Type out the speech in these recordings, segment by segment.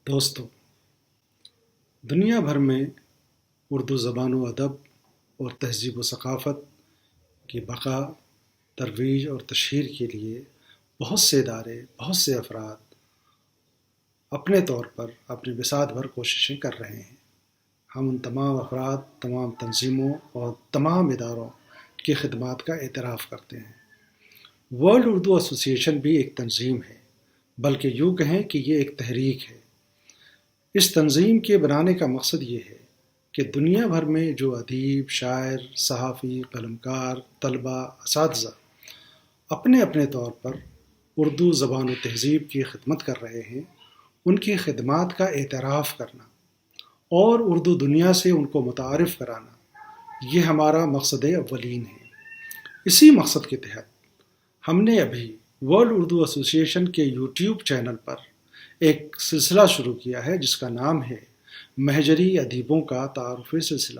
دوستو، دنیا بھر میں اردو زبان و ادب اور تہذیب و ثقافت کی بقا، ترویج اور تشہیر کے لیے بہت سے ادارے، بہت سے افراد اپنے طور پر اپنی بساط بھر کوششیں کر رہے ہیں۔ ہم ان تمام افراد، تمام تنظیموں اور تمام اداروں کی خدمات کا اعتراف کرتے ہیں۔ ورلڈ اردو ایسوسی ایشن بھی ایک تنظیم ہے، بلکہ یوں کہیں کہ یہ ایک تحریک ہے۔ اس تنظیم کے بنانے کا مقصد یہ ہے کہ دنیا بھر میں جو ادیب، شاعر، صحافی، قلمکار، طلباء، اساتذہ اپنے اپنے طور پر اردو زبان و تہذیب کی خدمت کر رہے ہیں، ان کی خدمات کا اعتراف کرنا اور اردو دنیا سے ان کو متعارف کرانا، یہ ہمارا مقصد اولین ہے۔ اسی مقصد کے تحت ہم نے ابھی ورلڈ اردو ایسوسی ایشن کے یوٹیوب چینل پر ایک سلسلہ شروع کیا ہے جس کا نام ہے مہجری ادیبوں کا تعارفی سلسلہ۔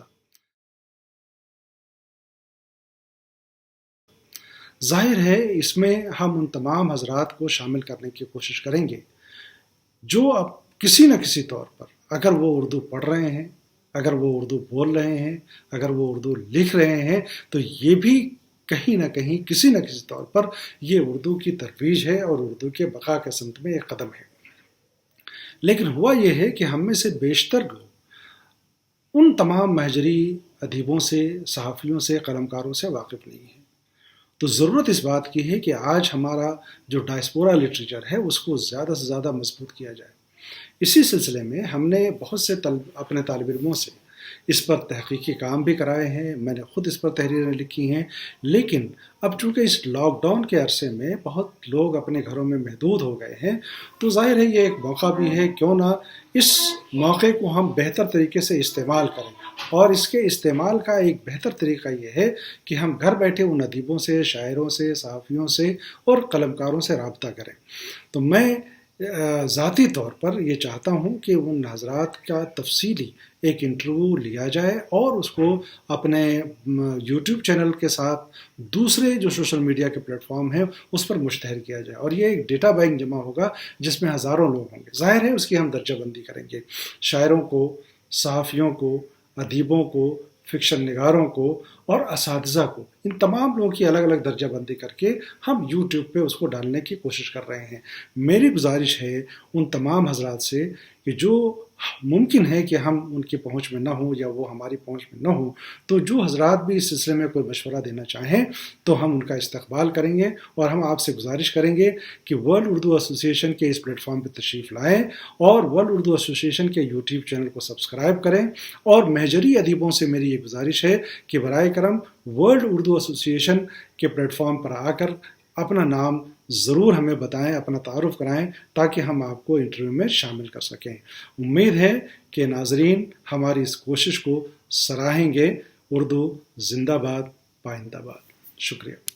ظاہر ہے اس میں ہم ان تمام حضرات کو شامل کرنے کی کوشش کریں گے جو اب کسی نہ کسی طور پر، اگر وہ اردو پڑھ رہے ہیں، اگر وہ اردو بول رہے ہیں، اگر وہ اردو لکھ رہے ہیں، تو یہ بھی کہیں نہ کہیں کسی نہ کسی طور پر یہ اردو کی ترویج ہے اور اردو کے بقا کے سمت میں ایک قدم ہے۔ لیکن ہوا یہ ہے کہ ہم میں سے بیشتر لوگ ان تمام مہجری ادیبوں سے، صحافیوں سے، قلمکاروں سے واقف نہیں ہیں۔ تو ضرورت اس بات کی ہے کہ آج ہمارا جو ڈائسپورا لٹریچر ہے اس کو زیادہ سے زیادہ مضبوط کیا جائے۔ اسی سلسلے میں ہم نے بہت سے اپنے طالب علموں سے اس پر تحقیقی کام بھی کرائے ہیں، میں نے خود اس پر تحریریں لکھی ہیں، لیکن اب چونکہ اس لاک ڈاؤن کے عرصے میں بہت لوگ اپنے گھروں میں محدود ہو گئے ہیں، تو ظاہر ہے یہ ایک موقع بھی ہے، کیوں نہ اس موقع کو ہم بہتر طریقے سے استعمال کریں۔ اور اس کے استعمال کا ایک بہتر طریقہ یہ ہے کہ ہم گھر بیٹھے ان ادیبوں سے، شاعروں سے، صحافیوں سے اور قلمکاروں سے رابطہ کریں۔ تو میں ذاتی طور پر یہ چاہتا ہوں کہ ان حضرات کا تفصیلی ایک انٹرویو لیا جائے اور اس کو اپنے یوٹیوب چینل کے ساتھ دوسرے جو سوشل میڈیا کے پلیٹ فارم ہیں اس پر مشتہر کیا جائے، اور یہ ایک ڈیٹا بینک جمع ہوگا جس میں ہزاروں لوگ ہوں گے۔ ظاہر ہے اس کی ہم درجہ بندی کریں گے، شاعروں کو، صحافیوں کو، ادیبوں کو، فکشن نگاروں کو اور اساتذہ کو، ان تمام لوگوں کی الگ الگ درجہ بندی کر کے ہم یوٹیوب پہ اس کو ڈالنے کی کوشش کر رہے ہیں۔ میری گزارش ہے ان تمام حضرات سے کہ جو ممکن ہے کہ ہم ان کی پہنچ میں نہ ہوں یا وہ ہماری پہنچ میں نہ ہوں، تو جو حضرات بھی اس سلسلے میں کوئی مشورہ دینا چاہیں تو ہم ان کا استقبال کریں گے، اور ہم آپ سے گزارش کریں گے کہ ورلڈ اردو ایسوسی ایشن کے اس پلیٹ فارم پہ تشریف لائیں اور ورلڈ اردو ایسوسی ایشن کے یوٹیوب چینل کو سبسکرائب کریں۔ اور مہجری ادیبوں سے میری یہ گزارش ہے کہ برائے کرم ورلڈ اردو ایسوسی ایشن کے پلیٹ فارم پر آ کر اپنا نام ضرور ہمیں بتائیں، اپنا تعارف کرائیں، تاکہ ہم آپ کو انٹرویو میں شامل کر سکیں۔ امید ہے کہ ناظرین ہماری اس کوشش کو سراہیں گے۔ اردو زندہ باد، پائندہ باد۔ شکریہ۔